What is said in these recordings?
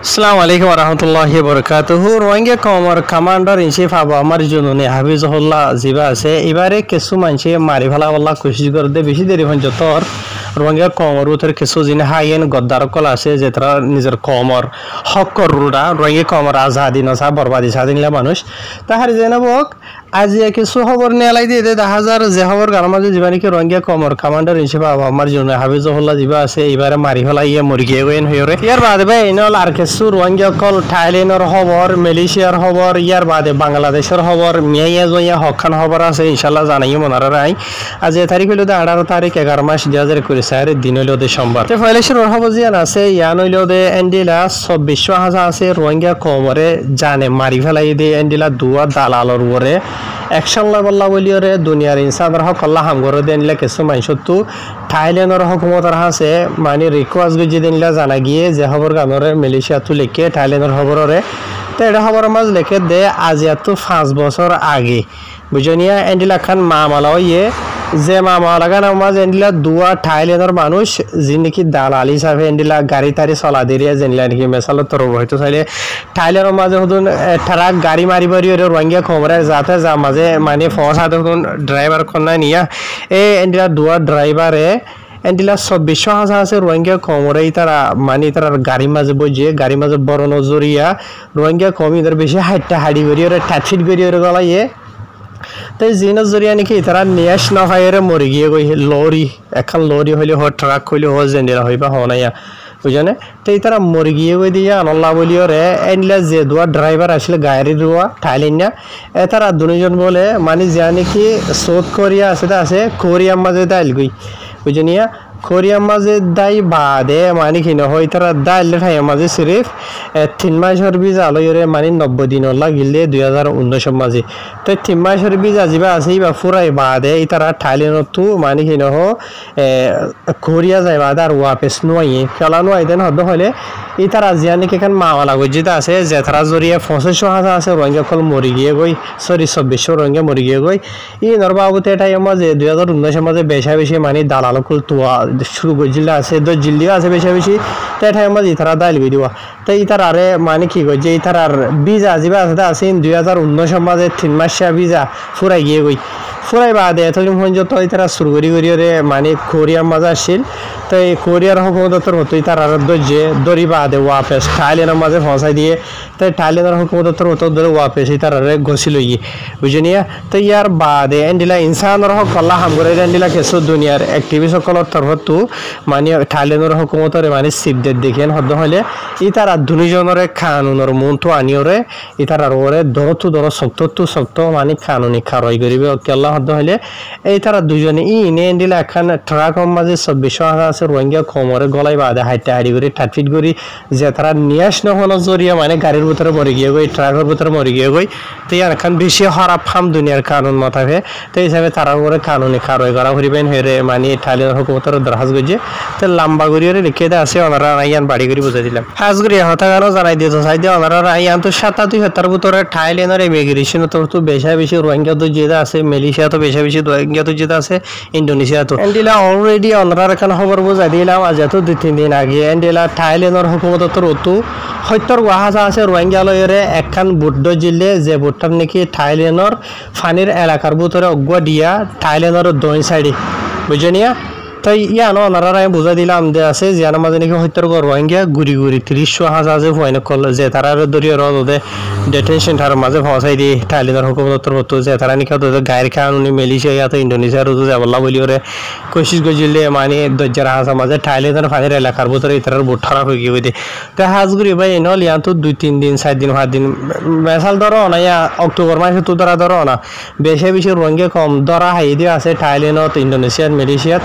আসসালামু আলাইকুম রহমতুল্লাহি বরকাতুহু। রোহিঙ্গা কমর কমান্ডার ইন চিফ আবু আমার জুনুনি হাফিজুল্লাহ জিবা আছে এবারে কিছু মানুষে মারি ফেলা বলা কোশিশ করতে বেশি দেরি হন যতর রোহিঙ্গা কমর উঠের কিছু যিনি হাইয়েন গদ্দার কল আছে যে তারা নিজের কমর হক করুরা রোহিঙ্গা কমর আজাদি নসা বরবাদি স্বাধীনলা মানুষ তাহার জেনাবক আজ কিছু খবর নেলাই দিয়ে দেখা যার যে খবর গার মাঝে যাবা নাকি রোহিঙ্গা কমর কমান্ডার হিসেবে আমার জন্য হাফিজুল্লাহ জিবা আছে এবারে মারি ফেলা ইয়ে মুরগিয়ে গেন হয়ে ইয়ার বাদে ভাই নল আর কিছু রোহিঙ্গা কল থাইল্যান্ডের খবর মালয়েশিয়ার খবর ইয়ার বাদে বাংলাদেশের খবর মিয়া জয়া হকান খবর আছে ইনশাল্লাহ জানাই মনার রাই আজ এ তারিখ হইল 18 তারিখ 11 মাস 2024 দিন হইল সোমবার তো ফয়লেশের খবর জিয়ান আছে ইয়ান হইল এন্ডিলা 24 হাজার আছে রোহিঙ্গা কমরে জানে মারি ফেলাই দে এন্ডিলা দুয়া দালালর উপরে একশন বল্লা বলিওরে দুনিয়ার ইনসানর হক আল্লাহ হামগর দেনলে কিছু মানুষত্তু থাইল্যান্ডের হুকুমতর হাসে মানে রিকোয়েস্ট গুজি দিনলা জানা গিয়ে যে খবর গানরে মালয়েশিয়া তু লিখে থাইল্যান্ডের খবরে তো এটা খবর মাঝ লিখে দে আজ এত 5 বছর আগে বুঝনিয়া এন্ডিলা খান মামালা ইয়ে যে মামালা গান মাঝ এন্ডিলা দুয়া থাইল্যান্ডের মানুষ যি নাকি দালাল হিসাবে এন্ডিলা গাড়ি তারি চলা দিয়ে জেনলা নাকি মেসালত তর হয়তো চাইলে থাইল্যান্ডের মাঝে হতুন ট্রাক গাড়ি মারি বাড়ি রোহিঙ্গা খবরে যাতে যা মাঝে মানে ফস হাতে হতুন ড্রাইভার কন্যা নিয়া এই এন্ডিলা দুয়া ড্রাইভারে এন্ডিলা 24 হাজার আছে রোহিঙ্গা কমরে তারা মানে তারা গাড়ি মাঝে বইয়ে গাড়ি মাঝে বড় নজরিয়া রোহিঙ্গা কম ইদের বেশি হাইটটা হাড়ি বেরিয়ে ট্যাটফিট বেরিয়ে গলাইয়ে তাই জিনের জরিয়া নাকি তারা নিয়াস না ফাইরে মরে গিয়ে গই লরি এখন লরি হইলে হ ট্রাক হইলে হ জেন্ডিরা হইবা হনাইয়া বুঝানে তাই তারা মরে গিয়ে গই দিয়া আল্লাহ বলিও রে এনলা যে দুয়া ড্রাইভার আসলে গাড়ি দুয়া থাইল্যান্ড এ তারা দুজন বলে মানে যা নাকি সাউথ কোরিয়া আছে কোরিয়ার মাঝে দাইল গই বুঝনিয়া কোরিয়ার মাঝে দাই বাদে মানে কি না হয় তারা দাইল ঠাই মাঝে সিরিফ 3 মাসের ভিজা লইরে মানে 90 দিন লাগিলে 2019 মাঝে তো 3 মাসের ভিজা যাবা আছে বা ফুরাই বাদে তারা থাইল্যান্ড তো মানে কি না কোরিয়া যাই বাদে আর ওয়াপস নয় খেলানো আইদেন হদ হলে এই তারা জিয়ানি কেখান মাওয়ালা গজিতা আছে যে তারা জরিয়া 25 হাজার আছে রোহিঙ্গা কল মরি গিয়ে গই সরি 26 রোহিঙ্গা মরি গিয়ে গই ই নরবাবুতে টাই মাঝে 2019 মাঝে বেশি মানে দালাল কল তোয়া শুরু গজিলা আছে দ জিল্লিও আছে বেশি তাই ঠাই মাঝে তারা দাইল গই দিবা তাই তার আরে মানে কি গই যে তার ভিজা জিবা আছে 2019 মাঝে 3 মাসিয়া ভিজা ফুরাই গিয়ে গই ফুরাই বাদে এতদিন পর্যন্ত তারা শুরু করি মানে কোরিয়ার মাঝে আসছিল তো এই কোরিয়ার হুকুমতর মতোই তারা যে দড়ি বাদে ওয়াপেস থাইল্যান্ডের মাঝে ফসাই দিয়ে তাই থাইল্যান্ডের হুকুমতর মতো ধরে ওয়াপেস তারা গছিল গিয়ে বুঝিনিয়া তো ইয়ার বাদে এন্ডিলা ইনসানের হক আল্লাহ হামগরে এন্ডিলা কিছু দুনিয়ার অ্যাক্টিভিস্ট সকলের তরফতো মানে থাইল্যান্ডের হুকুমতরে মানে সিপদের দেখেন হদ হলে ই তারা দুজনের কানুনের মনটো আনিওরে ই তারা ওরে ধরো শক্ত মানে কানুনি খারই করিবে আল্লাহ হদ হলে এই তারা দুজনে ই ইনে এন্ডিলা এখন ট্রাকের মাঝে 24 হাজার আছে রোহিঙ্গা কমরে গলায় বাদে হাইটে করে ঠাটফিট করি যে তারা নিয়াস নহনো জরিয়া মানে গাড়ির ভিতরে মরে গিয়ে গই ট্রাকের ভিতরে মরে গিয়ে গই তো এখন বেশি খারাপ ফাম দুনিয়ার কানুন মাথাবে তো এই হিসাবে তারা করে কানুনি খারই করা করিবেন হেরে মানে থাইল্যান্ড হুকুমতের দরখাস গজে তো লম্বা করিয়ে লিখে দে আছে ওনারা আইয়ান বাড়ি করে বুঝাই দিলাম হাজ করি হতা গানো জানাই দিয়ে চাই দিয়ে ওনারা আইয়ান তো 27 ভিতরে থাইল্যান্ডের ইমিগ্রেশন তো বেশি রোহিঙ্গা তো যেটা আছে মালয়েশিয়া তো বেশি রোহিঙ্গা তো যেটা আছে ইন্দোনেশিয়া তো এন্ডিলা অলরেডি ওনারা এখন খবর বুঝাই দিলাম আজ এত 2-3 দিন আগে এন্ডিলা থাইল্যান্ডের হুকুমতের অতু সত্যর ওয়াহাজা আছে রোহিঙ্গা লয়রে একখান বুদ্ধ জিল্লে যে বুটটার নাকি থাইল্যান্ডের ফানির এলাকার ভিতরে অগুয়া দিয়া থাইল্যান্ডের দইন সাইডে বুঝনিয়া তাই ইয়ানো ওনারা আমি বুঝাই দিলাম যে আছে যে মাঝে নাকি সত্যর রোহিঙ্গা ঘুরি 30 হাজার যে হয়না কল যে তারা দরিয়া রদে ডিটেনশন সেন্টারের মাঝে ফসাই দিয়ে থাইল্যান্ডের হুকুমতের মতো যে তারা নাকি গায়ের কানুনি মালয়েশিয়া ইয়াতে ইন্দোনেশিয়ার যাবল্লা বলিওরে কোশিশ গজিলে মানে 10,000 হাজার মাঝে থাইল্যান্ডের ফানির এলাকার ভিতরে তার বুট খারাপ হয়ে গিয়ে দিয়ে তাই হাজগুড়ি ভাই নল ইয়ান তো 2-3 দিন 4 দিন 5 দিন মেসাল ধরো না ইয়া অক্টোবর মাসে তো ধরো না বেশি রোহিঙ্গা কম ধরা হাই দিয়ে আছে থাইল্যান্ডত ইন্দোনেশিয়ার মালয়েশিয়াত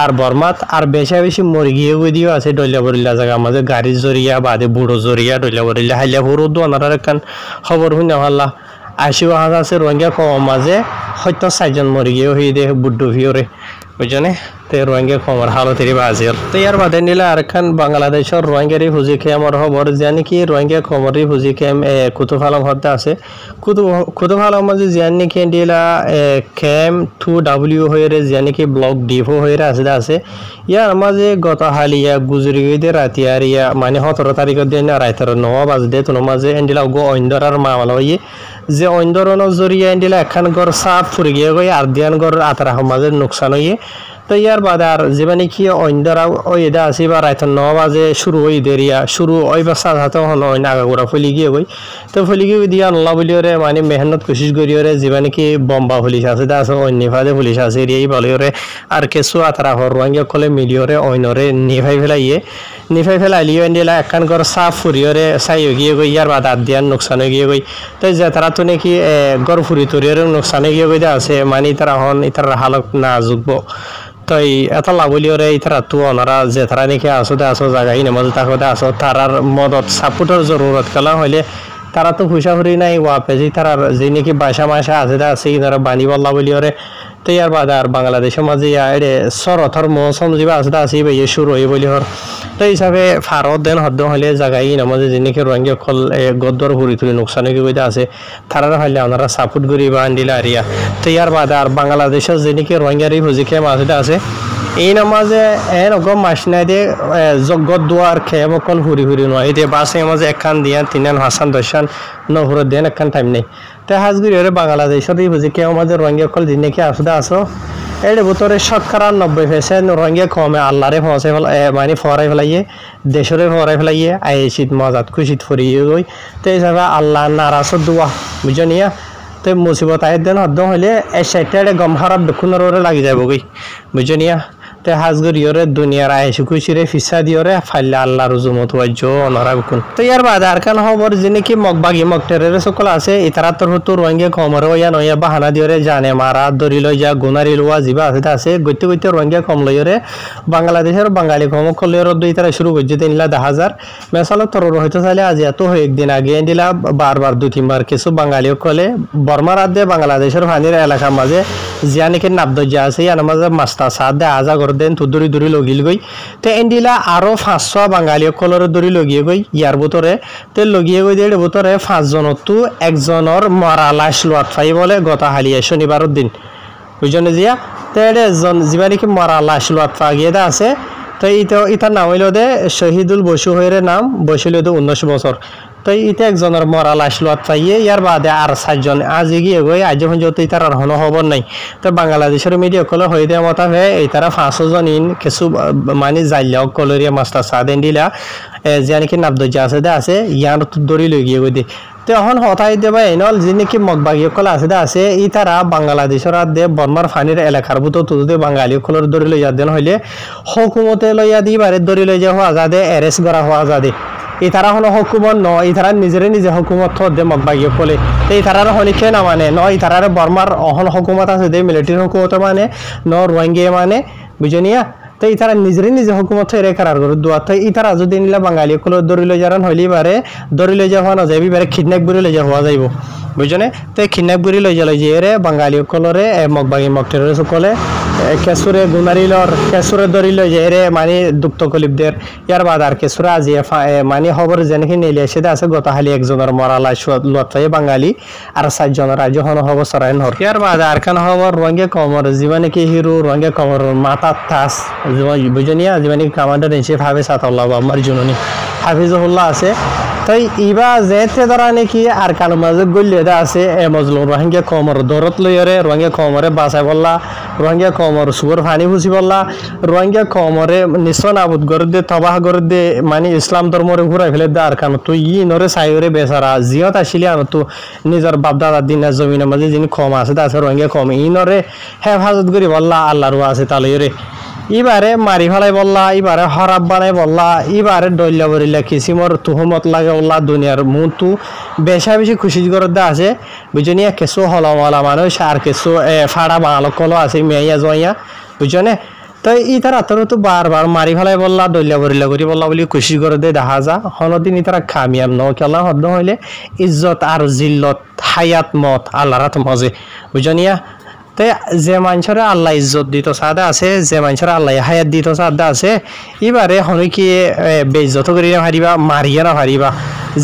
আর বর্মাত আর বেশি মরে গিয়ে দিও আছে ডলিয়া বরিল্লা জায়গা মাঝে গাড়ির জরিয়া বাদে বুড়ো জরিয়া ডলিয়া বরিল্লা হাইলিয়া বুড়ো দোনার একখান খবর শুনে ভাল্লা 80 হাজার আছে রোহিঙ্গা কম মাঝে হয়তো 4 জন মরে গিয়ে হয়ে দে বুড্ডু ভিওরে বুঝনে। তে রোহিঙ্গা কমর হালতেরি বাজিল তো ইয়ার বাদে নিলে আরেকখান বাংলাদেশের রোহিঙ্গারি হুজি খেমর খবর জানি কি রোহিঙ্গা কমরি হুজি খেম কুতুব আলম হতে আছে কুতুব আলম মাঝে জানি কি দিলা খেম 2W হয়ে জানি কি ব্লক ডিভো হয়ে আছে ইয়ার মাঝে গত হালিয়া গুজরি গিয়ে রাতি আর ইয়া মানে 17 তারিখের দিন রাইতের 9 বাজে তোমার মাঝে এন্ডিলা গো অইন্দরার মামলা হয়ে যে অইন্দরনের জরিয়া এন্ডিলা একখান গড় সাপ ফুরি গিয়ে গই আর দিয়ান গড় আতরা মাঝে নোকসান হয়ে তো ইয়ার বাদ আর যেবানি কি অইন্দরা ওই এদা আছে বা রাইতের 9 বাজে শুরু হই দেরিয়া শুরু ওই বা সাত হাতে হন ওই নাগাগোড়া ফলি গিয়ে গই তো ফলি গিয়ে দিয়া আল্লাহ বলিওরে মানে মেহনত কোশিশ করিওরে যেবানি কি বম্বা পুলিশ আছে দা আছে অন্য ফাদে পুলিশ আছে এই বলিওরে আর কিছু আতরা হর রোহিঙ্গা কলে মিলিওরে অইনরে নিভাই ফেলাইলিও এন্ডিলা একখান গড় সাফ ফুরিওরে চাই গিয়ে গই ইয়ার বাদ আর দিয়ান নোকসান হয়ে গিয়ে গই তো যে তারা তো নাকি গড় ফুরি তরিওরে নোকসান হয়ে গিয়ে গই দা আছে মানে তারা হন ইতার হালক না যুগব তো এত লাভলিওরে ইতারা তো ওনারা যে তারা নাকি আসো জায়গায় নামাজ তাকতে আসো তারার মদত সাপোর্টের জরুরত কলা হইলে তারা তো পয়সা ফুরি নাই ওয়াপেজি তারার যে নাকি বাসা মাসা আছে ইনারা বানি বল্লা বলিওরে তো ইয়ার বাদ আর বাংলাদেশের মাঝে এড়ে শরথর মৌসুম যা আছে ভাইয়ে শুরু হয়ে বলি হর তো হিসাবে ফারত দেন হদ্দ হলে জায়গায় নামাজে যে নাকি রোহিঙ্গা কল গদ্দর ঘুরি তুলি নোকসান হয়ে আছে তারা হইলে ওনারা সাপোর্ট করি বা আন্ডিলা আরিয়া তো ইয়ার বাদ আর বাংলাদেশের যে নাকি রোহিঙ্গারি হুজি খেয়ে মাঝে আছে এই নামাজে এরকম মাস নাই দিয়ে জগত দুয়ার খেয়ে মকল হুরি নয় এই বাসে মাঝে একখান দিয়া তিনান হাসান দশান নহরত দেন একখান টাইম নেই তো হাজগুড়ি হরে বাংলাদেশের এই বুঝি কেউ মাঝে রোহিঙ্গা কল দিন নাকি আসতে আসো এর ভিতরে 90% রোহিঙ্গা কমে আল্লাহরে পৌঁছে মানে ফরাই ফেলাইয়ে দেশরে ফরাই ফেলাইয়ে আইসিত মজাত খুশিত ফরিয়ে গই তো এই হিসাবে আল্লাহ নারাজত দোয়া বুঝো নিয়া তো মুসিবত আয়ের দেন হদ্দ হইলে এই সাইডটা গম হারাপ দক্ষিণের ওরে লাগি যাব গই বুঝো নিয়া তো হাজগুড়িওরে দুনিয়ার আইসু খুশিরে ফিসা দিওরে ফাইলে আল্লাহ রুজুমত ওয়াজ্য অনরা বুকুন তো ইয়ার বাদ আর কান খবর যিনি কি মগবাগি মগটেরের সকল আছে ইতারা তোর হতো রোহিঙ্গা কমরে ইয়া নয়া বাহানা দিওরে জানে মারা দরি লই যা গুনারি লোয়া জিবা আছে গইতে রোহিঙ্গা কম লইরে বাংলাদেশের বাঙালি কম কলের দুই তারা শুরু করছে 3,10,000 মেসালো তোর হয়তো চাইলে আজ এত হয়ে একদিন আগে দিলা বারবার 2-3 বার কিছু বাঙালিও কলে বর্মার আদে বাংলাদেশের ফানির এলাকার মাঝে জিয়ানিকে নাবদজ্জা আছে ইয়ার মাঝে মাস্তা সাদ দে আজা দেন তো দূরি লগিল গই তো এন্ডিলা আরো 500 বাঙালি কলর দূরি লগিয়ে গই ইয়ার ভিতরে তে লগিয়ে গই দেড় ভিতরে 5 জনের তো একজনের মরা লাশ লোয়াত ফাই বলে গত হালিয়া শনিবারের দিন বুঝনে জিয়া তো একজন জিবানি কি মরা লাশ লোয়াত ফা গিয়ে আছে তো ইতার নাম হইল দে শহীদুল বসু হইরে নাম বসিল 19 বছর তো ইতে একজনের মরা লাশ লোয়াত পাইয়ে ইয়ার বাদে আর 4জন আজ এগিয়ে গই আজ যখন যত ইতার আর হন খবর নাই তো বাংলাদেশের মিডিয়া কলে হয়ে দেওয়া মতা হয়ে এই তারা 500 জন ইন কিছু মানে জাইলাও কলরিয়া মাস্টার সাদেন দিলা যে নাকি নাবদজ্জা আছে ইয়ার দড়ি লই গিয়ে গই দে তো এখন হতাই দেবা এনল যে নাকি মগবাগী কল আছে ই তারা বাংলাদেশের দে বর্মার ফানির এলাকার ভিতর তুদে বাঙালি কলর দড়ি লইয়া দেন হইলে হুকুমতে লইয়া দিবারে দড়ি লই যাওয়া আজাদে অ্যারেস্ট করা হওয়া আজাদে এই তারা হলো হুকুমত ন এই তারা নিজে হুকুমত থ দে মগবাগী কলে এই তারার হলিকে না মানে ন এই তারার বর্মার অহন হুকুমত আছে দে মিলিটারি হুকুমত মানে ন রোহিঙ্গা মানে বুঝনিয়া তো এই তারা নিজে হুকুমত এর কারার করে দোয়া তো এই তারা যদি নিলা বাঙালি কল দড়ি লই যারান হইলি বারে দড়ি লই যাওয়া না যাবি বারে খিডন্যাপ করে লই যাওয়া যাইব বুঝনে তো খিডন্যাপ করে লই যাই যে রে বাঙালি কলরে মগবাগী মগটের সকলে কেসুরে গুনারিলর কেসুরে দড়ি লই যায় রে মানে দুক্ত কলিপদের ইয়ার বাদ আর কেসুরে আজি মানে খবর যেনকি নিলে এসে আছে গত হালি একজনের মরা লাশ লোয়াত পাই বাঙালি আর 4 জনের আজ হন খবর সরাইন হর ইয়ার বাদ আর কান খবর রোহিঙ্গা কমর জীবনে কি হিরো রোহিঙ্গা কমর মাথা তাস বুঝনিয়া জীবনে কমান্ডার ইনচিফ হাফিজ আতাউল্লাহ আমার জুননি হাফিজুল্লাহ আছে তাই ইবা যেতে ধরা নাকি আর কালো মাঝে গল্লিয়ে আছে এ মজলুম রোহিঙ্গা কমর দরত লইরে রোহিঙ্গা কমরে বাঁচাই বললা রোহিঙ্গা কমর সুগর ফানি ফুসি বললা রোহিঙ্গা কমরে নিশ্চয় আবুদ করে দে তবাহ করে দে মানে ইসলাম ধর্মরে ঘুরাই ফেলে দে আর কারণ তুই ই নরে সাইরে বেচারা জিয়ত আসিলি আর তো নিজের বাপদাদার দিনের জমিনের মাঝে যিনি কম আছে তা আছে রোহিঙ্গা কম ই নরে হেফাজত করি বললা আল্লাহর আছে তালইরে ইবারে মারি ফেলাই বললা ইবারে হরাব বানাই বললা ইবারে দৈল্য বরিলা কিসিমর তুহমত লাগে বললা দুনিয়ার মুতু বেশি খুশি করে দে আছে বুঝনিয়া কেসু হলমলা মানুষ আর কেসু ফাড়া বাঙাল কলো আছে মেয়া জয়া বুঝনে তো ই তারা তো বারবার মারি ফেলাই বললা দৈল্য বরিলা করি বললা বলি খুশি করে দে দেখা যা হনদিন তারা খামিয়াম ন কেলা হদ্দ হইলে ইজ্জত আর জিল্লত হায়াত মত আল্লাহর মজে বুঝনিয়া তে যে মানুষের আল্লাহ ইজ্জত দিত সাদা আছে যে মানুষের আল্লাহ হায়াত দিত সাদা আছে এবারে হনে কি বেইজ্জত করি না হারিবা মারিয়া না হারিবা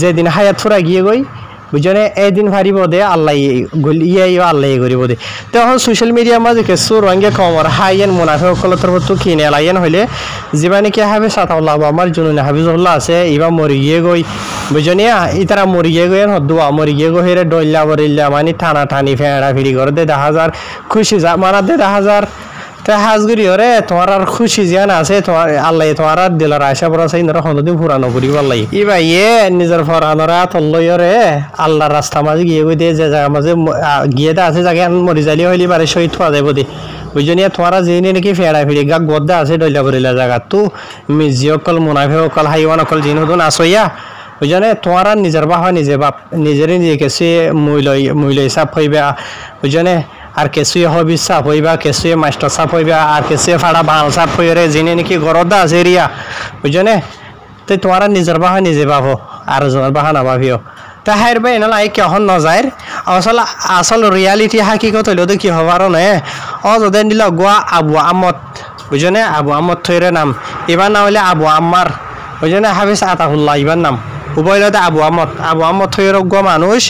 যেদিন হায়াত ফুরা গিয়ে গই বুঝনে এদিন ভারিব দে আল্লাহ ইয়ে আল্লাহ করিব দে তখন সোশ্যাল মিডিয়ার মাঝে কিছু রঙে কমর হাইয়েন মুনাফে কলতর তো কিনে লাইয়েন হইলে যিবা নাকি হাফিজ আতাউল্লাহ আমার জুনুন হাফিজুল্লাহ আছে ইবা মরি গিয়ে গই বুঝনিয়া ইতারা মরি গিয়ে গই হদুয়া মরি গিয়ে গই হেরে ডইল্লা বরিল্লা মানে টানা টানি ফেড়া ফিরি করে দে 10,000 খুশি যা মারা দে 10,000 তে হাজগুড়ি ওরে তোমার আর খুশি জান আছে তোমার আল্লাহ তোমার আর দিলার আশা পড়া চাই না হলদিন ফুরানো করি পারলাই ইবা ইয়ে নিজের ফরানোরা তল্লই রে আল্লাহর রাস্তা মাঝে গিয়ে গই দিয়ে যে জায়গা মাঝে গিয়ে দে আছে জায়গা মরি যালি হইলি বারে শহীদ হওয়া যাবো দে বুঝনিয়া তোমারা যিনি নাকি ফেড়া ফিরি গা গদ্দা আছে ডইলা বরিলা জায়গা তো মিজি অকল মুনাফে অকল হাইওয়ান অকল জিন হদুন আসইয়া বুঝনে তোমারা নিজের বাহা নিজে বাপ নিজেরই নিজেকে সে মূল্য হিসাব হইবা বুঝনে আর কেসুয়ে হবি সাপ হইবা কেসুয়ে মাস্টার সাপ হইবা আর কেসুয়ে ফাড়া বাল সাপ হইরে যিনি নাকি গরদা আছে এরিয়া বুঝনে তো তোমারা নিজের বাহা নিজে পাবো আর জনের বাহা না পাবিও তা হাইর ভাই এনালা এই কেহন নজায় আসল রিয়ালিটি হাকিকত হইলেও তো কি হবার নয় যদি দিল গোয়া আবু আমত বুঝনে আবু আমত থইরে নাম এবার না হইলে আবু আম্মার বুঝনে হাফিজ আতাউল্লাহ এবার নাম উভয়তে আবু আমত হইরজ্ঞ মানুষ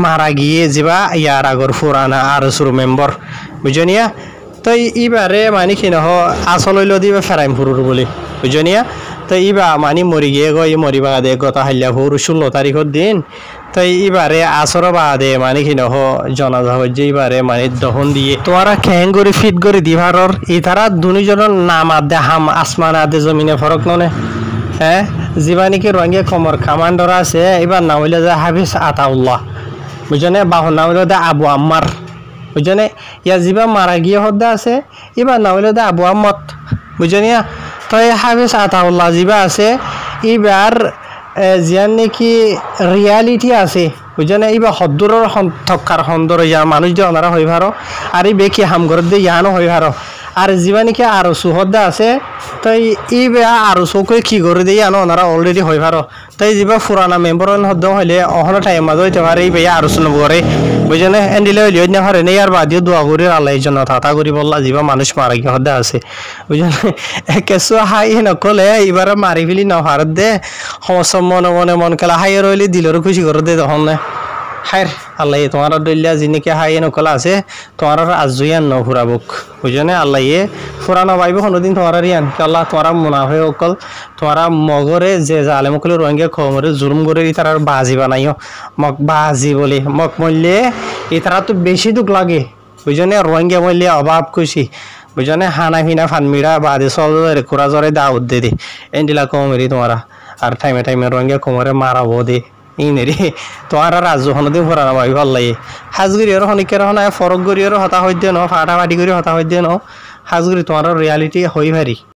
মারা গিয়ে যাবা ইয়ার আগর ফুরানা আর সুর মেম্বর বুঝনিয়া তো ইবারে মানে কি নহ আসল হইল দিবা ফেরাইম ফুরুর বলি বুঝনিয়া তো ইবা মানে মরি গিয়ে গই মরিবা দে গত হাইলা ফুর 16 তারিখের দিন তো ইবারে আসর বাদে মানে কি নহ জনাজা হচ্ছে ইবারে মানে দহন দিয়ে তোরা খেং করে ফিট করে দিভারর ইতারা দুজনের নাম আদে হাম আসমান আদে জমিনে ফরক ননে হ্যাঁ জীবানিকে রঙে কমর কামান্ডর আছে এবার নাম হইলে যে হাফিজ আতাউল্লাহ বুঝনে বাহর নাম হইলে আবু আম্মার বুঝনে ইয়া যিবা মারা গিয়ে হদ্দা আছে এবার নাম হইলে আবু আম্মত বুঝনিয়া তো এই হাফিজ আতাউল্লাহ যিবা আছে এবার জিয়ান নাকি রিয়ালিটি আছে বুঝনে এইবার হদ্দুরের থকার সন্দর ইয়া মানুষ দিয়ে ওনারা হই ভারো আর এই বেকি হামঘর দিয়ে ইয়ানো হই ভারো আর জীবানিকে আরো সুহদ্দা আছে তাই ই আরো চৌকে কি করে দিয়ে আনো ওনারা অলরেডি হয়ে পারো তাই যা পুরানা মেম্বার হদ্দ হইলে অহনো টাইম মাঝে হইতে পারে এই বেয়া আরো শুনব করে বুঝলে এন্ডিলে হইলে না পারে নেই আর বাদিও দোয়া করি আল্লাহ জন্য থাতা করি বললা যা মানুষ মারা গিয়ে হদ্দা আছে বুঝলে কেঁচু হাই নকলে এবারে মারি ফেলি নহার দে সমস্যা মনে মনে মন খেলা হাই রইলে দিলের খুশি করে দে তখন হাই আল্লাহ তোমার দলিয়া যিনিকে হাই নকলা আছে তোমার আজুয়ান ন ফুরাবুক বুঝনে আল্লাহ ফুরানো পাইব কোনোদিন তোমার ইয়ান আল্লাহ তোমারা মুনাফে অকল তোমারা মগরে যে জালে মকলে রঙে খমরে জুলুম করে তার বাজি বানাইও মক বাজি বলে মক মূল্যে তারা তো বেশি দুঃখ লাগে বুঝনে রঙে মূল্যে অভাব খুশি বুঝনে হানা ফিনা ফানমিরা বাদে চল কুড়া জরে দাউদ দে দে এন্ডিলা কমেরি তোমারা আর টাইমে টাইমে রঙে কমরে মারাবো দে ইনেরি তোমার রাজু হনদিন ফুরানো ভাবি ভাল লাগে হাজগুড়ি আর শনিকের হন ফরক গড়ি আর হতা হইতে ন ফাটা ফাটি করে হতা হইতে ন হাজগুড়ি তোমার রিয়ালিটি হই ভারি